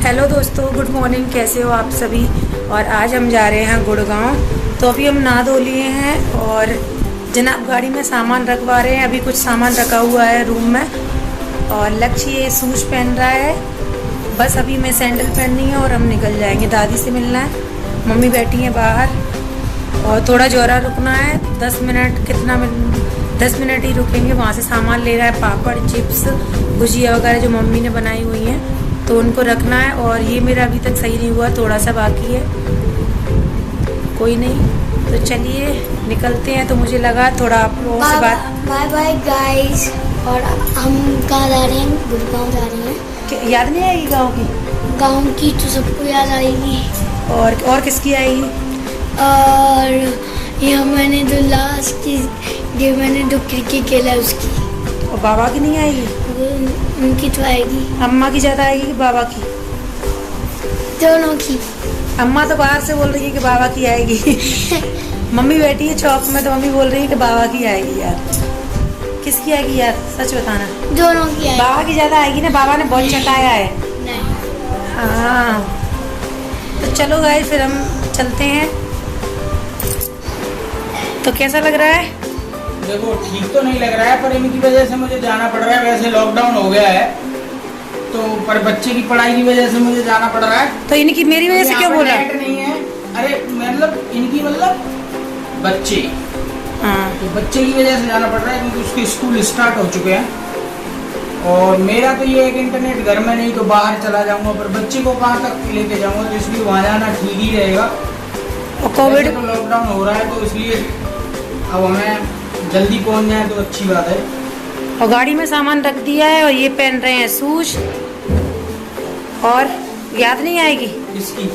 Hello दोस्तों, good morning. कैसे हो आप सभी। और आज हम जा रहे हैं गुड़गांव। तो अभी हम नहा धो लिए हैं और जनाब गाड़ी में सामान रखवा रहे हैं। अभी कुछ सामान रखा हुआ है रूम में और लक्ष्य ये शूज़ पहन रहा है। बस अभी मैं सैंडल पहननी है और हम निकल जाएंगे। दादी से मिलना है, मम्मी बैठी हैं बाहर और थोड़ा जोरा रुकना है। 10 मिनट 10 मिनट ही रुकेंगे। वहाँ से सामान ले रहा है, पापड़, चिप्स, भुजिया वगैरह जो मम्मी ने बनाई हुई हैं, तो उनको रखना है। और ये मेरा अभी तक सही नहीं हुआ, थोड़ा सा बाकी है। कोई नहीं, तो चलिए निकलते हैं। तो मुझे लगा थोड़ा आप लोगों से बात। Bye bye guys. और हम कहाँ जा रहे हैं? गुड़गांव जा रहे हैं। याद नहीं आएगी गाँव की? गांव की तो सबको याद आएगी। और किसकी आएगी? और ये मैंने जो लास्ट ये मैंने जो क्रिकेट खेला उसकी। और बाबा की नहीं आएगी? उनकी तो आएगी। अम्मा की ज़्यादा आएगी कि बाबा की? दोनों की। अम्मा तो बाहर से बोल रही है कि बाबा की आएगी। मम्मी बैठी है चौक में, तो मम्मी बोल रही है कि बाबा की आएगी। यार किसकी आएगी यार, सच बताना। दोनों की आएगी। बाबा की ज़्यादा आएगी ना, बाबा ने बहुत चटाया है। नहीं। हाँ, तो चलो गाइस फिर हम चलते हैं। तो कैसा लग रहा है? देखो ठीक तो नहीं लग रहा है, पर इनकी वजह से मुझे जाना पड़ रहा है। वैसे लॉकडाउन हो गया है तो, पर बच्चे की पढ़ाई की वजह से मुझे जाना पड़ रहा है। तो इनकी मेरी वजह से क्यों बोला? नेट नहीं है। अरे मतलब इनकी बच्चे, हाँ, तो बच्चे की वजह से जाना पड़ रहा है क्योंकि उसके स्कूल स्टार्ट हो चुके हैं। और मेरा तो ये है कि इंटरनेट घर में नहीं तो बाहर चला जाऊंगा, पर बच्चे को कहाँ तक लेके जाऊंगा, तो इसलिए वहाँ जाना ठीक ही रहेगा। और कोविड तो लॉकडाउन हो रहा है तो इसलिए अब हमें जल्दी पहुंच जाए तो अच्छी बात है। और गाड़ी में सामान रख दिया है और ये पहन रहे हैं शूज। और याद नहीं आएगी इसकी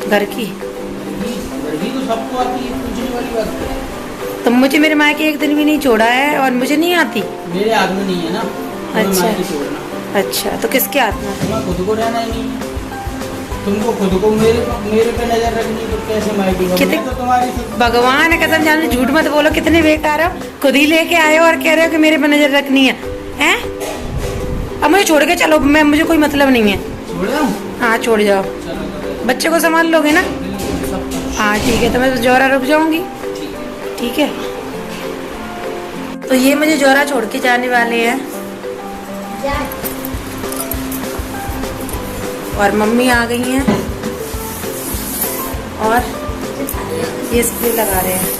घर की? गर्मी तो सबको आती है, पूछने वाली बात है। तो मुझे मेरे मायके एक दिन भी नहीं छोड़ा है और मुझे नहीं आती। मेरे हाथ में नहीं है ना। अच्छा छोड़ना। अच्छा, तो किसके हाथ में? तुम्हें खुद को रहना ही नहीं है। तुमको खुद को मेरे पे नजर रखनी, तो कैसे मायके कितने तो तुम्हारी भगवान है कसम जाने, झूठ मत बोलो। कितने बेकार हो, खुद ही लेके आए हो और कह रहे हो कि मेरे पे नजर रखनी है। हैं? अब मुझे छोड़ के चलो, मुझे कोई मतलब नहीं है। छोड़ जाऊं? हाँ छोड़ जाओ। बच्चे को संभाल लोगे ना? हाँ ठीक है, तो मैं तो जोरा रुक जाऊंगी। ठीक है, तो ये मुझे जोरा छोड़ के जाने वाले हैं और मम्मी आ गई हैं और ये स्प्रे लगा रहे हैं।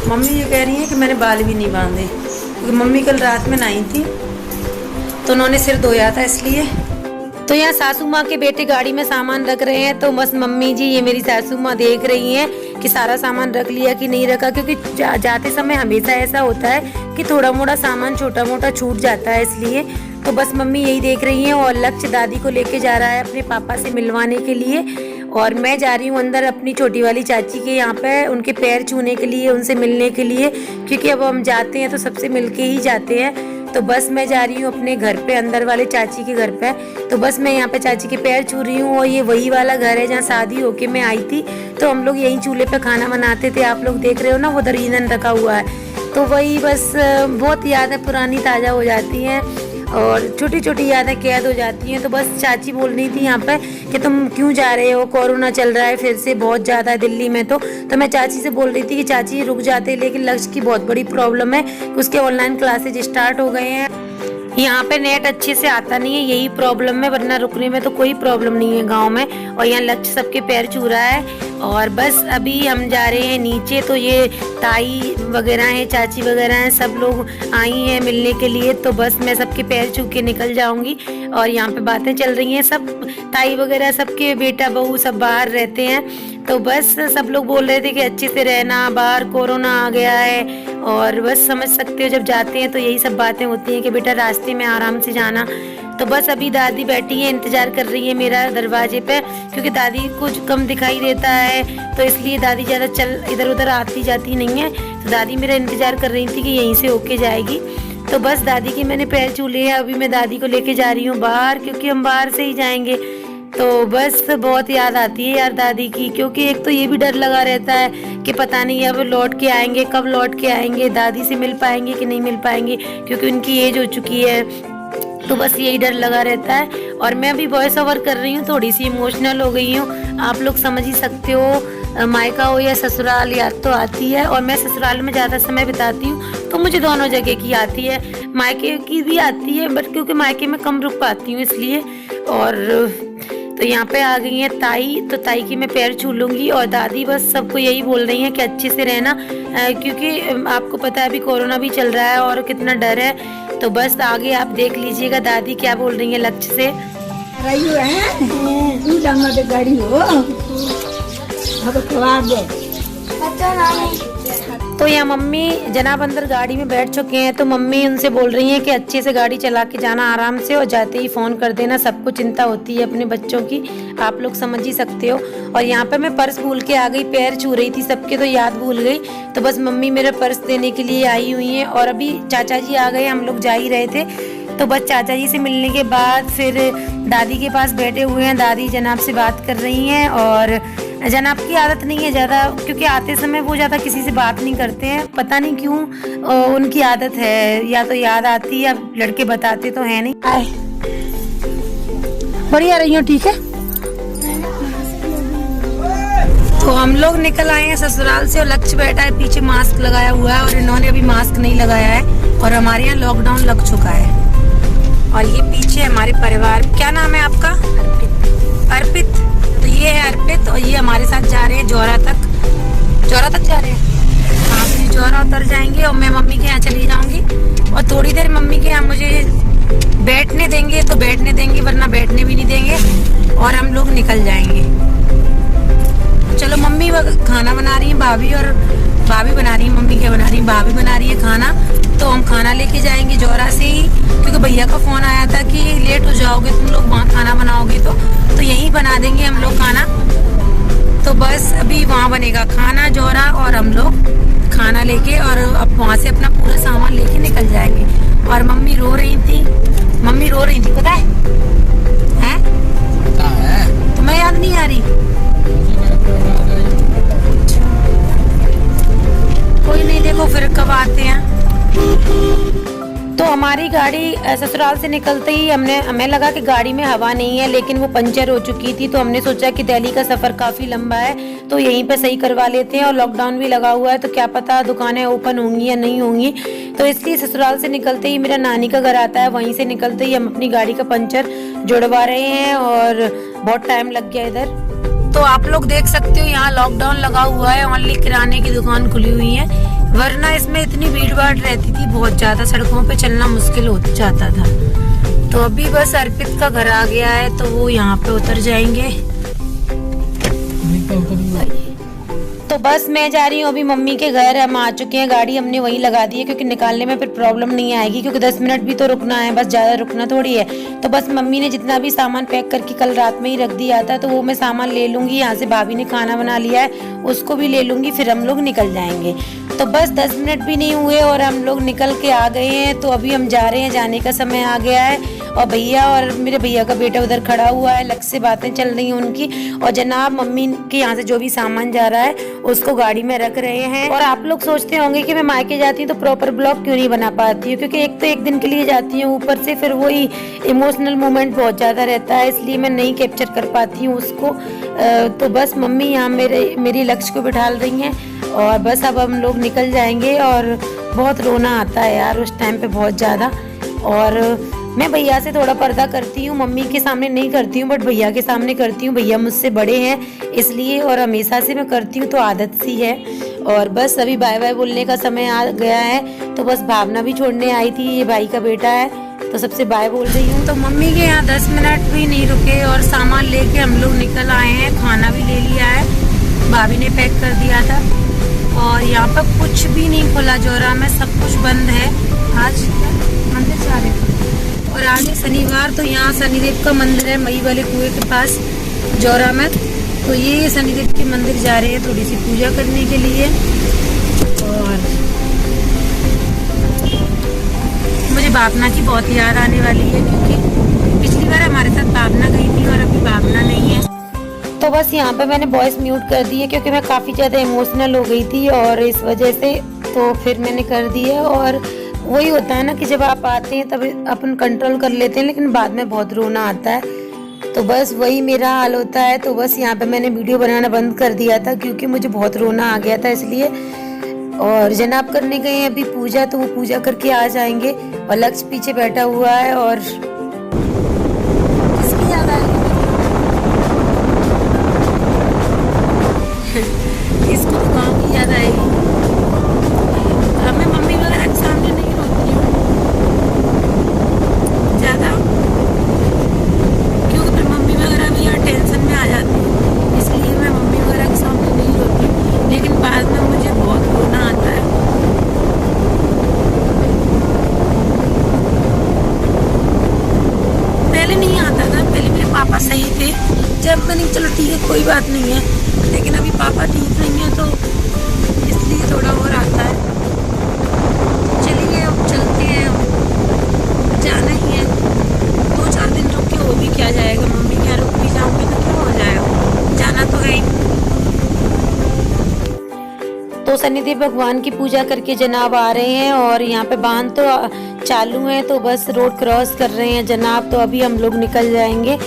मम्मी ये कह रही है कि मैंने बाल भी नहीं बांधे, क्योंकि मम्मी कल रात में नहाई थी तो उन्होंने सिर धोया था इसलिए। तो यहाँ सासू माँ के बेटे गाड़ी में सामान रख रहे हैं, तो बस मम्मी जी, ये मेरी सासू माँ देख रही हैं कि सारा सामान रख लिया कि नहीं रखा, क्योंकि जाते समय हमेशा ऐसा होता है कि थोड़ा मोड़ा सामान छोटा मोटा छूट जाता है, इसलिए। तो बस मम्मी यही देख रही हैं। और लक्ष्य दादी को लेके जा रहा है अपने पापा से मिलवाने के लिए, और मैं जा रही हूँ अंदर अपनी छोटी वाली चाची के यहाँ पे, उनके पैर छूने के लिए, उनसे मिलने के लिए, क्योंकि अब हम जाते हैं तो सबसे मिलके ही जाते हैं। तो बस मैं जा रही हूँ अपने घर पे, अंदर वाले चाची के घर पे। तो बस मैं यहाँ पे चाची के पैर छू रही हूँ। और ये वही वाला घर है जहाँ शादी होके मैं आई थी, तो हम लोग यहीं चूल्हे पे खाना बनाते थे। आप लोग देख रहे हो ना, वो उधर ईंधन रखा हुआ है। तो वही बस बहुत यादें पुरानी ताज़ा हो जाती हैं और छोटी छोटी यादें कैद हो जाती हैं। तो बस चाची बोल रही थी यहाँ पे कि तुम क्यों जा रहे हो, कोरोना चल रहा है फिर से बहुत ज़्यादा दिल्ली में। तो मैं चाची से बोल रही थी कि चाची रुक जाते, लेकिन लक्ष्य की बहुत बड़ी प्रॉब्लम है कि उसके ऑनलाइन क्लासेज स्टार्ट हो गए हैं। यहाँ पे नेट अच्छे से आता नहीं है, यही प्रॉब्लम है, वरना रुकने में तो कोई प्रॉब्लम नहीं है गांव में। और यहाँ लक्ष्य सबके पैर छू रहा है। और बस अभी हम जा रहे हैं नीचे। तो ये ताई वगैरह हैं, चाची वगैरह हैं, सब लोग आई हैं मिलने के लिए। तो बस मैं सबके पैर छू के निकल जाऊंगी। और यहाँ पे बातें चल रही हैं, सब ताई वगैरह सबके बेटा बहू सब बाहर रहते हैं। तो बस सब लोग बोल रहे थे कि अच्छे से रहना, बाहर कोरोना आ गया है। और बस समझ सकते हो, जब जाते हैं तो यही सब बातें होती हैं कि बेटा रास्ते में आराम से जाना। तो बस अभी दादी बैठी है, इंतजार कर रही है मेरा दरवाजे पे, क्योंकि दादी को कम दिखाई देता है, तो इसलिए दादी ज़्यादा इधर उधर आती जाती नहीं है। तो दादी मेरा इंतजार कर रही थी कि यहीं से होके जाएगी। तो बस दादी के मैंने पैर छू लिए हैं। अभी मैं दादी को लेके जा रही हूँ बाहर, क्योंकि हम बाहर से ही जाएंगे। तो बस बहुत याद आती है यार दादी की, क्योंकि एक तो ये भी डर लगा रहता है कि पता नहीं अब लौट के आएंगे, कब लौट के आएंगे, दादी से मिल पाएंगे कि नहीं मिल पाएंगे, क्योंकि उनकी एज हो चुकी है। तो बस यही डर लगा रहता है। और मैं अभी वॉइस ओवर कर रही हूँ, थोड़ी सी इमोशनल हो गई हूँ, आप लोग समझ ही सकते हो। मायका हो या ससुराल याद तो आती है, और मैं ससुराल में ज़्यादा समय बिताती हूँ तो मुझे दोनों जगह की आती है, मायके की भी आती है बट क्योंकि मायके में कम रुक पाती हूँ इसलिए। और तो यहाँ पे आ गई है ताई, तो ताई की मैं पैर छू लूँगी। और दादी बस सबको यही बोल रही हैं कि अच्छे से रहना, क्योंकि आपको पता है अभी कोरोना भी चल रहा है और कितना डर है। तो बस आगे आप देख लीजिएगा दादी क्या बोल रही है लक्ष्य से। गाड़ी हो तो यहाँ मम्मी जनाब अंदर गाड़ी में बैठ चुके हैं, तो मम्मी उनसे बोल रही हैं कि अच्छे से गाड़ी चला के जाना आराम से, और जाते ही फोन कर देना, सबको चिंता होती है अपने बच्चों की, आप लोग समझ ही सकते हो। और यहाँ पे मैं पर्स भूल के आ गई, पैर छू रही थी सबके तो याद भूल गई, तो बस मम्मी मेरा पर्स देने के लिए आई हुई है। और अभी चाचा जी आ गए, हम लोग जा ही रहे थे, तो बस चाचा जी से मिलने के बाद फिर दादी के पास बैठे हुए हैं, दादी जनाब से बात कर रही हैं। और जनाब की आदत नहीं है ज़्यादा, क्योंकि आते समय वो ज़्यादा किसी से बात नहीं करते हैं, पता नहीं क्यों उनकी आदत है, या तो याद आती है या लड़के बताते तो है नहीं। आए बढ़िया रही हो, ठीक है। तो हम लोग निकल आए हैं ससुराल से, और लक्ष्य बैठा है पीछे मास्क लगाया हुआ है, और इन्होंने अभी मास्क नहीं लगाया है, और हमारे यहाँ लॉकडाउन लग चुका है। और ये पीछे हमारे परिवार, क्या नाम है आपका? अर्पित। तो ये है अर्पित, और ये हमारे साथ जा रहे हैं जोरा तक जा रहे हैं। हाँ, फिर जोरा उतर जाएंगे और मैं मम्मी के यहाँ चली जाऊंगी, और थोड़ी देर मम्मी के यहाँ मुझे बैठने देंगे तो बैठने देंगे, वरना बैठने भी नहीं देंगे, और हम लोग निकल जाएंगे। चलो मम्मी खाना बना रही है भाभी, और भाभी बना रही है, मम्मी क्या बना रही है, भाभी बना रही है खाना, तो हम खाना लेके जाएंगे जोरा से ही, क्योंकि भैया का फोन आया था कि लेट हो जाओगे तुम लोग, वहाँ खाना बनाओगे तो यहीं बना देंगे हम लोग खाना। तो बस अभी वहाँ बनेगा खाना जोरा, और हम लोग खाना लेके और अब वहाँ से अपना पूरा सामान लेके निकल जाएंगे। और मम्मी रो रही थी पता है? तुम्हें याद नहीं आ रही? कोई नहीं, देखो फिर कब आते हैं। तो हमारी गाड़ी ससुराल से निकलते ही हमें लगा कि गाड़ी में हवा नहीं है, लेकिन वो पंचर हो चुकी थी, तो हमने सोचा कि दिल्ली का सफर काफी लंबा है तो यहीं पे सही करवा लेते हैं, और लॉकडाउन भी लगा हुआ है तो क्या पता दुकानें ओपन होंगी या नहीं होंगी। तो इसलिए ससुराल से निकलते ही मेरा नानी का घर आता है, वहीं से निकलते ही हम अपनी गाड़ी का पंचर जुड़वा रहे हैं, और बहुत टाइम लग गया इधर। तो आप लोग देख सकते हो यहाँ लॉकडाउन लगा हुआ है, ओनली किराने की दुकान खुली हुई है, वरना इसमें इतनी भीड़ भाड़ रहती थी बहुत ज्यादा, सड़कों पे चलना मुश्किल हो जाता था। तो अभी बस अर्पित का घर आ गया है, तो वो यहाँ पे उतर जाएंगे। तो बस मैं जा रही हूँ अभी मम्मी के घर, हम आ चुके हैं, गाड़ी हमने वहीं लगा दी है, क्योंकि निकालने में फिर प्रॉब्लम नहीं आएगी, क्योंकि 10 मिनट भी तो रुकना है, बस ज्यादा रुकना थोड़ी है। तो बस मम्मी ने जितना भी सामान पैक करके कल रात में ही रख दिया था, तो वो मैं सामान ले लूंगी, यहाँ से भाभी ने खाना बना लिया है उसको भी ले लूंगी, फिर हम लोग निकल जाएंगे। तो बस 10 मिनट भी नहीं हुए और हम लोग निकल के आ गए हैं। तो अभी हम जा रहे हैं, जाने का समय आ गया है, और भैया और मेरे भैया का बेटा उधर खड़ा हुआ है, लक्ष्य से बातें चल रही हैं उनकी, और जनाब मम्मी के यहाँ से जो भी सामान जा रहा है उसको गाड़ी में रख रहे हैं। और आप लोग सोचते होंगे कि मैं मायके जाती हूँ तो प्रॉपर ब्लॉग क्यों नहीं बना पाती हूँ, क्योंकि एक तो एक दिन के लिए जाती हूँ, ऊपर से फिर वही इमोशनल मोमेंट बहुत ज्यादा रहता है, इसलिए मैं नहीं कैप्चर कर पाती हूँ उसको। तो बस मम्मी यहाँ मेरी लक्ष्य को बिठा रही हैं, और बस अब हम लोग निकल जाएंगे। और बहुत रोना आता है यार उस टाइम पे बहुत ज़्यादा, और मैं भैया से थोड़ा पर्दा करती हूँ, मम्मी के सामने नहीं करती हूँ बट भैया के सामने करती हूँ, भैया मुझसे बड़े हैं इसलिए, और हमेशा से मैं करती हूँ तो आदत सी है। और बस अभी बाय बाय बोलने का समय आ गया है, तो बस भावना भी छोड़ने आई थी, ये भाई का बेटा है, तो सबसे बाय बोल रही हूँ। तो मम्मी के यहाँ 10 मिनट भी नहीं रुके और सामान लेके हम लोग निकल आए हैं, खाना भी ले लिया है, भाभी ने पैक कर दिया था। और यहाँ पर कुछ भी नहीं खुला जोरा में, सब कुछ बंद है। आज मंदिर जा रहे थे, और आज है शनिवार, तो यहाँ शनिदेव का मंदिर है मई वाले कुएं के पास जोरा में, तो ये शनिदेव के मंदिर जा रहे हैं थोड़ी सी पूजा करने के लिए। और मुझे भावना की बहुत याद आने वाली है, क्योंकि पिछली बार हमारे साथ भावना गई थी और अभी भावना नहीं है। तो बस यहाँ पे मैंने वॉइस म्यूट कर दी है क्योंकि मैं काफ़ी ज़्यादा इमोशनल हो गई थी और इस वजह से तो फिर मैंने कर दी है। और वही होता है ना कि जब आप आते हैं तब अपन कंट्रोल कर लेते हैं लेकिन बाद में बहुत रोना आता है। तो बस वही मेरा हाल होता है। तो बस यहाँ पे मैंने वीडियो बनाना बंद कर दिया था क्योंकि मुझे बहुत रोना आ गया था इसलिए। और जनाब करने गए हैं अभी पूजा, तो वो पूजा करके आ जाएंगे। और लक्ष्य पीछे बैठा हुआ है और किसकी याद आ रही है? इसको तो गाँव की याद आएगी। मैं मम्मी वगैरह के सामने नहीं रोती हूँ ज़्यादा क्योंकि फिर मम्मी वगैरह भी यार टेंशन में आ जाती है, इसलिए मैं मम्मी वगैरह के सामने नहीं रोती। लेकिन बाद में मुझे बहुत रोना आता है। पहले नहीं आता था, पहले मेरे पापा सही थे, जब मैंने चलो ठीक है कोई बात नहीं है, लेकिन अभी पापा ठीक नहीं है तो इसलिए थोड़ा और आता है। चलिए अब चलते हैं, जाना ही है। 2-4 दिन रुक के हो भी क्या जाएगा, मम्मी क्या रुक भी जाऊंगी तो क्या हो जाएगा, जाना तो है ही। तो शनिदेव भगवान की पूजा करके जनाब आ रहे हैं और यहाँ पे वाहन तो चालू है, तो बस रोड क्रॉस कर रहे हैं जनाब। तो अभी हम लोग निकल जाएंगे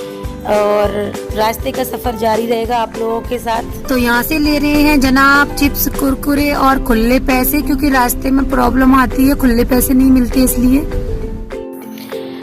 और रास्ते का सफर जारी रहेगा आप लोगों के साथ। तो यहाँ से ले रहे हैं जनाब चिप्स, कुरकुरे और खुले पैसे क्योंकि रास्ते में प्रॉब्लम आती है, खुले पैसे नहीं मिलते इसलिए।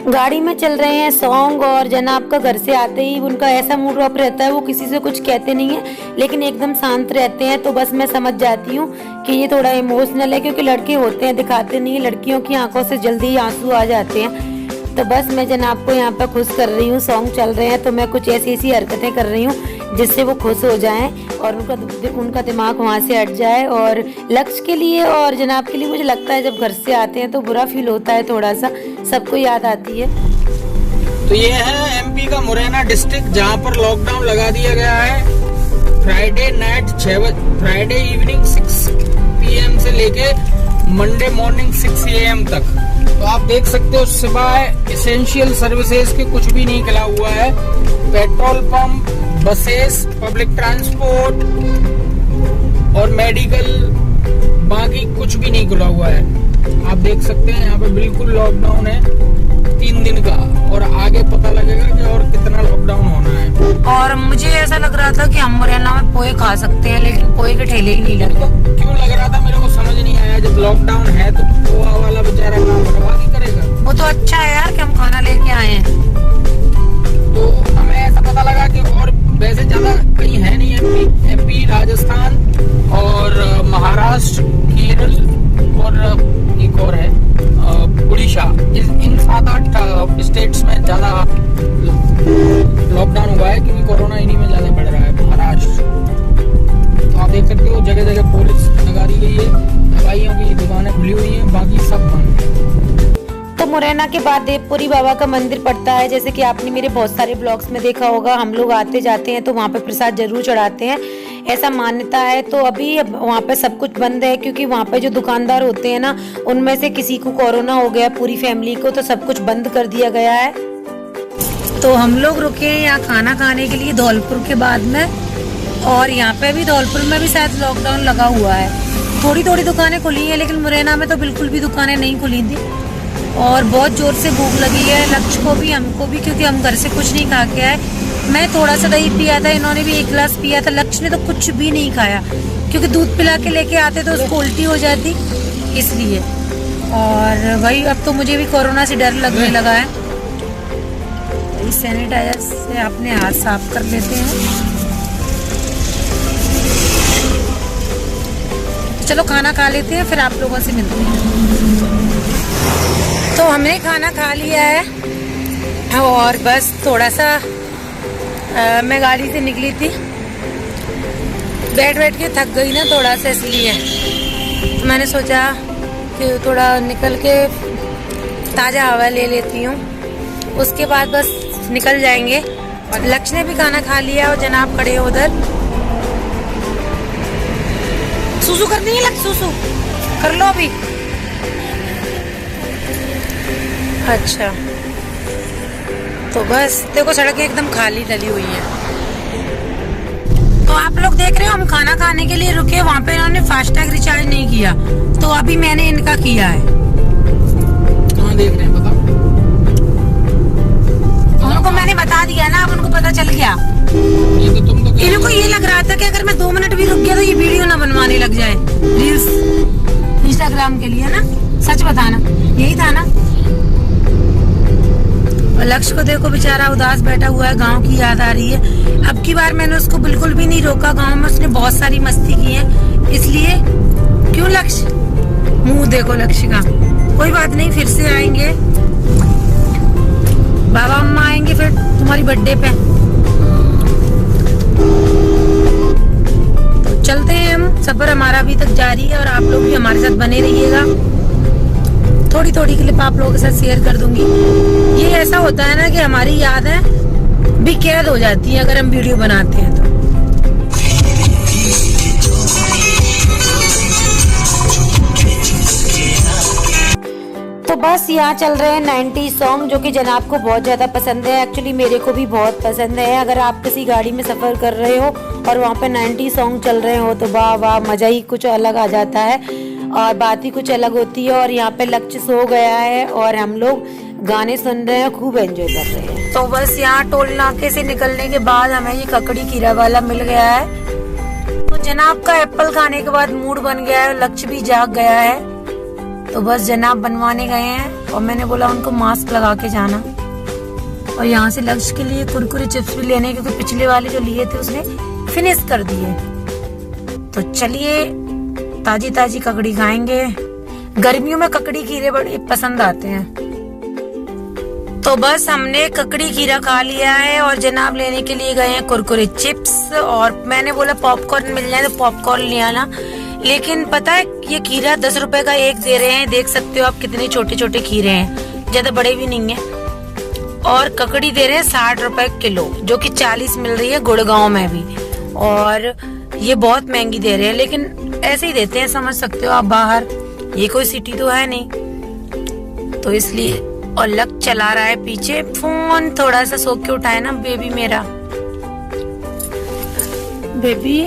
गाड़ी में चल रहे हैं सॉन्ग और जनाब का घर से आते ही उनका ऐसा मूड ऑफ रहता है, वो किसी से कुछ कहते नहीं है लेकिन एकदम शांत रहते हैं। तो बस मैं समझ जाती हूँ कि ये थोड़ा इमोशनल है क्योंकि लड़के होते हैं दिखाते नहीं है, लड़कियों की आंखों से जल्दी ही आंसू आ जाते हैं। तो बस मैं जनाब को यहाँ पर खुश कर रही हूँ, सॉन्ग चल रहे हैं तो मैं कुछ ऐसी ऐसी हरकतें कर रही हूँ जिससे वो खुश हो जाएं और उनका दिमाग वहाँ से हट जाए। और लक्ष्य के लिए और जनाब के लिए मुझे लगता है जब घर से आते हैं तो बुरा फील होता है, थोड़ा सा सबको याद आती है। तो ये है एमपी का मुरैना डिस्ट्रिक्ट जहाँ पर लॉकडाउन लगा दिया गया है फ्राइडे नाइट 6 बजे, फ्राइडे इवनिंग 6 PM से लेके मंडे मॉर्निंग 6 AM तक। तो आप देख सकते हो सिवाय एसेंशियल सर्विसेज के कुछ भी नहीं खुला हुआ है। Petrol pump, buses, public transport और मेडिकल, बाकी कुछ भी नहीं खुला हुआ है। आप देख सकते हैं यहाँ पे बिल्कुल लॉकडाउन है 3 दिन का, और आगे पता लगेगा कि और कितना लॉकडाउन होना है। और मुझे ऐसा लग रहा था कि हम मुरैना में पोहे खा सकते हैं लेकिन पोहे के ठेले ही नहीं लगे। तो क्यों लग रहा था मेरे को समझ नहीं आया, जब लॉकडाउन है तो पोहा वाला बेचारा काम बर्बाद ही करेगा। वो तो अच्छा है यार कि हम खाना लेके आए हैं। तो हमें ऐसा पता लगा कि और वैसे ज्यादा कहीं है नहीं, एमपी राजस्थान और महाराष्ट्र, केरल और एक और है उड़ीसा, इन 7-8 स्टेट्स में ज्यादा लॉकडाउन हुआ है क्योंकि कोरोना इन्हीं में ज्यादा बढ़ रहा है। महाराष्ट्र तो आप देख सकते हो जगह जगह पुलिस लगा दी गई है, दवाइयों की दुकानें खुली हुई हैं, बाकी सब बंद है। तो मुरैना के बाद देवपुरी बाबा का मंदिर पड़ता है, जैसे कि आपने मेरे बहुत सारे ब्लॉग्स में देखा होगा। हम लोग आते जाते हैं तो वहाँ पे प्रसाद जरूर चढ़ाते हैं, ऐसा मान्यता है। तो अभी वहाँ पे सब कुछ बंद है क्योंकि वहाँ पे जो दुकानदार होते हैं ना, उनमें से किसी को कोरोना हो गया, पूरी फैमिली को, तो सब कुछ बंद कर दिया गया है। तो हम लोग रुके हैं यहाँ खाना खाने के लिए धौलपुर के बाद में, और यहाँ पे भी धौलपुर में भी शायद लॉकडाउन लगा हुआ है। थोड़ी थोड़ी दुकानें खुली हैं लेकिन मुरैना में तो बिल्कुल भी दुकानें नहीं खुली थी। और बहुत जोर से भूख लगी है लक्ष्य को भी, हमको भी, क्योंकि हम घर से कुछ नहीं खा के आए। मैं थोड़ा सा दही पिया था, इन्होंने भी 1 गिलास पिया था, लक्ष्य ने तो कुछ भी नहीं खाया क्योंकि दूध पिला के लेके आते तो उसको उल्टी हो जाती इसलिए। और वही अब तो मुझे भी कोरोना से डर लगने लगा है। इस सैनिटाइजर से अपने हाथ साफ कर लेते हैं। चलो खाना खा लेते हैं फिर आप लोगों से मिलते हैं। तो हमने खाना खा लिया है और बस थोड़ा सा मैं गाड़ी से निकली थी, बैठ बैठ के थक गई ना थोड़ा सा, इसलिए तो मैंने सोचा कि थोड़ा निकल के ताज़ा हवा ले लेती हूँ, उसके बाद बस निकल जाएंगे। और लक्ष्य ने भी खाना खा लिया और जनाब खड़े हो उधर। सुसु करनी है लक्ष्य? सुसु कर लो अभी। अच्छा तो बस देखो सड़कें एकदम खाली डली हुई है। तो आप लोग देख रहे हो हम खाना खाने के लिए रुके, वहाँ पे इन्होंने फास्टैग रिचार्ज नहीं किया, तो अभी मैंने इनका किया है। कहाँ देख रहे हैं बताओ? उनको मैंने बता दिया ना, अब उनको पता चल गया। ये तो तुम तो इनको ये लग रहा था कि अगर मैं 2 मिनट भी रुक गया तो ये वीडियो ना बनवाने लग जाए रील्स इंस्टाग्राम के लिए ना। सच बताना, यही था ना। और लक्ष्य को देखो बेचारा उदास बैठा हुआ है, गांव की याद आ रही है। अब की बार मैंने उसको बिल्कुल भी नहीं रोका, गांव में उसने बहुत सारी मस्ती की है, इसलिए क्यों लक्ष्य, मुंह देखो लक्ष्य का। कोई बात नहीं, फिर से आएंगे, बाबा अम्मा आएंगे फिर तुम्हारी बर्थडे पे। तो चलते हैं हम, सफर हमारा अभी तक जारी है और आप लोग भी हमारे साथ बने रहिएगा। थोड़ी थोड़ी क्लिप आप लोगों के साथ शेयर कर दूंगी। ये ऐसा होता है ना कि हमारी यादें भी कैद हो जाती है अगर हम वीडियो बनाते हैं तो बस यहाँ चल रहे हैं 90 सॉन्ग, जो कि जनाब को बहुत ज्यादा पसंद है। एक्चुअली मेरे को भी बहुत पसंद है। अगर आप किसी गाड़ी में सफर कर रहे हो और वहाँ पे 90 सॉन्ग चल रहे हो तो वाह वाह, मजा ही कुछ अलग आ जाता है और बात ही कुछ अलग होती है। और यहाँ पे लक्ष्य सो गया है और हम लोग गाने सुन रहे हैं, खूब एंजॉय कर रहे हैं। तो बस यहाँ टोल नाके से निकलने के बाद हमें ये ककड़ी कीरा वाला मिल गया है। तो जनाब का एप्पल खाने के बाद मूड बन गया है, लक्ष्य भी जाग गया है। तो बस जनाब बनवाने गए हैं और मैंने बोला उनको मास्क लगा के जाना। और यहाँ से लक्ष्य के लिए कुरकुरे चिप्स भी लेने, क्योंकि पिछले वाले जो लिए थे उसने फिनिश कर दिए। तो चलिए ताजी ताजी ककड़ी खाएंगे। गर्मियों में ककड़ी खीरे बड़े पसंद आते हैं। तो बस हमने ककड़ी खीरा खा लिया है और जनाब लेने के लिए गए हैं कुरकुरे चिप्स। और मैंने बोला पॉपकॉर्न मिल जाए तो पॉपकॉर्न ले आना, लेकिन पता है ये खीरा 10 रुपए का एक दे रहे हैं। देख सकते हो आप कितने छोटे छोटे खीरे हैं, ज्यादा बड़े भी नहीं है। और ककड़ी दे रहे हैं 60 रुपए किलो, जो कि 40 मिल रही है गुड़गांव में भी। और ये बहुत महंगी दे रहे हैं, लेकिन ऐसे ही देते हैं, समझ सकते हो आप। बाहर ये कोई सिटी तो है नहीं, तो इसलिए। और लक चला रहा है पीछे फोन, थोड़ा सा सो के उठाए ना बेबी मेरा। बेबी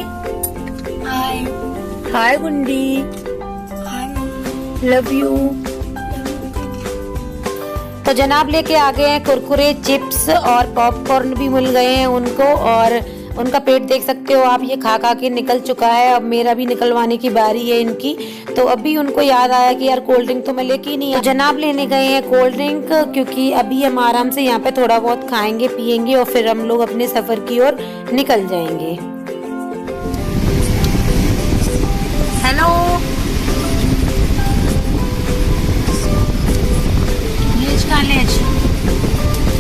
हाय गुंडी, लव यू। तो जनाब लेके आ गए हैं कुरकुरे चिप्स और पॉपकॉर्न भी मिल गए हैं उनको। और उनका पेट देख सकते हो आप, ये खा खा के निकल चुका है। अब मेरा भी निकलवाने की बारी है इनकी। तो अभी उनको याद आया कि यार कोल्ड ड्रिंक तो मैं लेके ही नहीं आई। तो जनाब लेने गए हैं कोल्ड ड्रिंक, क्योंकि अभी हम आराम से यहाँ पे थोड़ा बहुत खाएंगे पियेंगे और फिर हम लोग अपने सफर की ओर निकल जाएंगे। हेलो,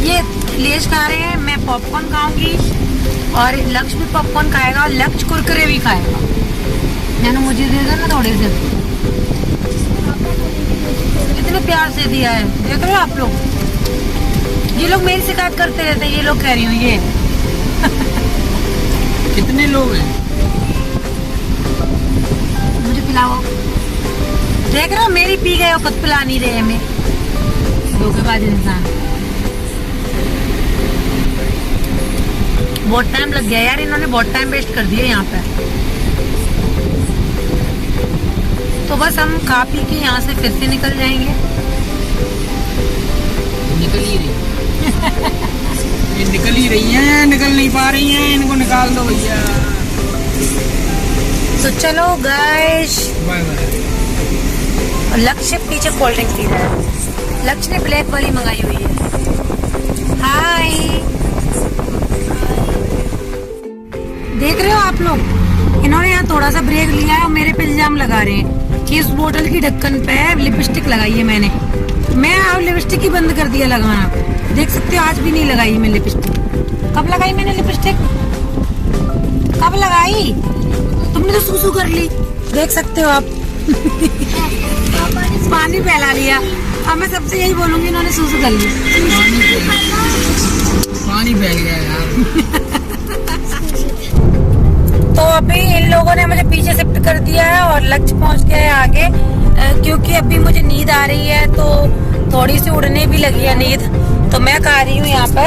ये लेज खा रहे हैं, मैं पॉपकॉर्न खाऊंगी और लक्ष्य भी पॉपकॉर्न खाएगा और लक्ष्य कुरकुरे भी खाएगा। मैंने मुझे दे दो ना थोड़े से, इतने प्यार से दिया है। देख रहे हो आप लोग, ये लोग मेरी शिकायत करते रहते हैं। ये लोग कह रही हूँ ये कितने लोग हैं? मुझे पिलाओ। देख रहे हो मेरी पी गए, खुद पिला नहीं रहे हमें, धोखेबाज इंसान। बहुत टाइम लग गया यार, इन्होंने बहुत टाइम वेस्ट कर दिया यहाँ पे। तो बस हम खा पी के यहाँ से फिर से निकल जाएंगे। निकल ही रही ये निकल ही रही हैं, निकल नहीं पा रही हैं, इनको निकाल दो भैया। तो चलो गाइस, बाय बाय। लक्ष्य पीछे कोल्ड ड्रिंक पी रहा है। लक्ष्य ने ब्लैक वाली मंगाई हुई है। हाय, देख रहे हो आप लोग, इन्होंने यहाँ थोड़ा सा ब्रेक लिया है और मेरे पे इल्जाम लगा रहे हैं कि इस बोतल की ढक्कन पे लिपस्टिक लगाई है मैंने। मैं अब लिपस्टिक ही बंद कर दिया लगाना। देख सकते हो आज भी नहीं लगाई मैं लिपस्टिक। कब लगाई मैंने लिपस्टिक? कब लगाई? तुमने तो सूसू कर ली, देख सकते हो आप। पानी फैला लिया। अब मैं सबसे यही बोलूंगी, इन्होंने सूसू कर ली। पानी फैल गया यार। तो अभी इन लोगों ने मुझे पीछे शिफ्ट कर दिया है और लक्ष्य पहुंच गया है आगे, क्योंकि अभी मुझे नींद आ रही है, तो थोड़ी सी उड़ने भी लगी है नींद। तो मैं खा रही हूँ यहाँ पे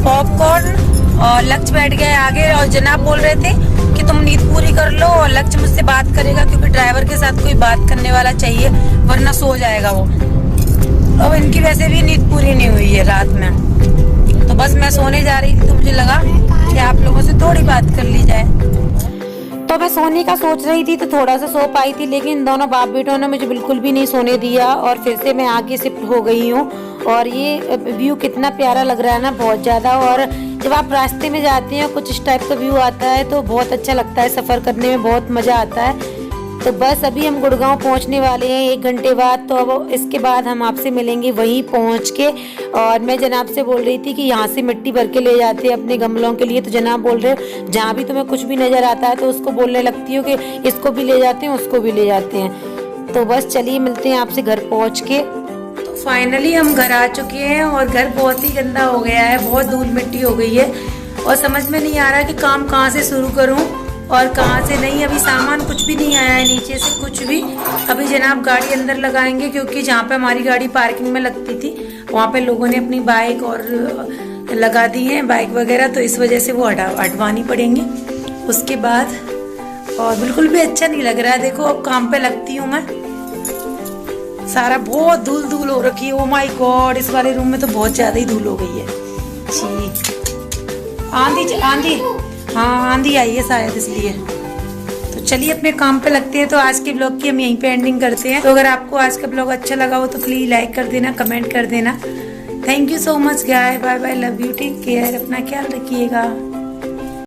पॉपकॉर्न और लक्ष्य बैठ गए आगे और जनाब बोल रहे थे कि तुम नींद पूरी कर लो और लक्ष्य मुझसे बात करेगा क्योंकि ड्राइवर के साथ कोई बात करने वाला चाहिए वरना सो जाएगा वो। अब इनकी वैसे भी नींद पूरी नहीं हुई है रात में, तो बस मैं सोने जा रही थी तो मुझे लगा कि आप लोगों से थोड़ी बात कर ली जाए। तो मैं सोने का सोच रही थी तो थोड़ा सा सो पाई थी, लेकिन दोनों बाप बेटों ने मुझे बिल्कुल भी नहीं सोने दिया और फिर से मैं आगे शिफ्ट हो गई हूँ। और ये व्यू कितना प्यारा लग रहा है ना, बहुत ज़्यादा। और जब आप रास्ते में जाते हैं कुछ इस टाइप का व्यू आता है तो बहुत अच्छा लगता है, सफ़र करने में बहुत मज़ा आता है। तो बस अभी हम गुड़गांव पहुंचने वाले हैं 1 घंटे बाद, तो अब इसके बाद हम आपसे मिलेंगे वहीं पहुंच के। और मैं जनाब से बोल रही थी कि यहाँ से मिट्टी भर के ले जाते हैं अपने गमलों के लिए, तो जनाब बोल रहे जहाँ भी तुम्हें कुछ भी नज़र आता है तो उसको बोलने लगती हो कि इसको भी ले जाते हैं उसको भी ले जाते हैं। तो बस चलिए मिलते हैं आपसे घर पहुँच के। तो फाइनली हम घर आ चुके हैं और घर बहुत ही गंदा हो गया है, बहुत धूल मिट्टी हो गई है और समझ में नहीं आ रहा कि काम कहाँ से शुरू करूँ और कहाँ से नहीं। अभी सामान कुछ भी नहीं आया है नीचे से कुछ भी। अभी जनाब गाड़ी अंदर लगाएंगे क्योंकि जहाँ पे हमारी गाड़ी पार्किंग में लगती थी वहाँ पे लोगों ने अपनी बाइक और लगा दी है बाइक वगैरह, तो इस वजह से वो हटवानी पड़ेंगी उसके बाद। और बिल्कुल भी अच्छा नहीं लग रहा है। देखो अब काम पे लगती हूँ मैं, सारा बहुत धूल धूल हो रखी है। ओ माय गॉड, इस वाले रूम में तो बहुत ज्यादा ही धूल हो गई है। ठीक, आंधी हाँ आंधी आई है शायद इसलिए। तो चलिए अपने काम पे लगते हैं। तो आज के ब्लॉग की हम यहीं पे एंडिंग करते हैं। तो अगर आपको आज का ब्लॉग अच्छा लगा हो तो प्लीज लाइक कर देना, कमेंट कर देना। Thank you so much guy, bye bye, love you, take care, अपना ख्याल रखिएगा।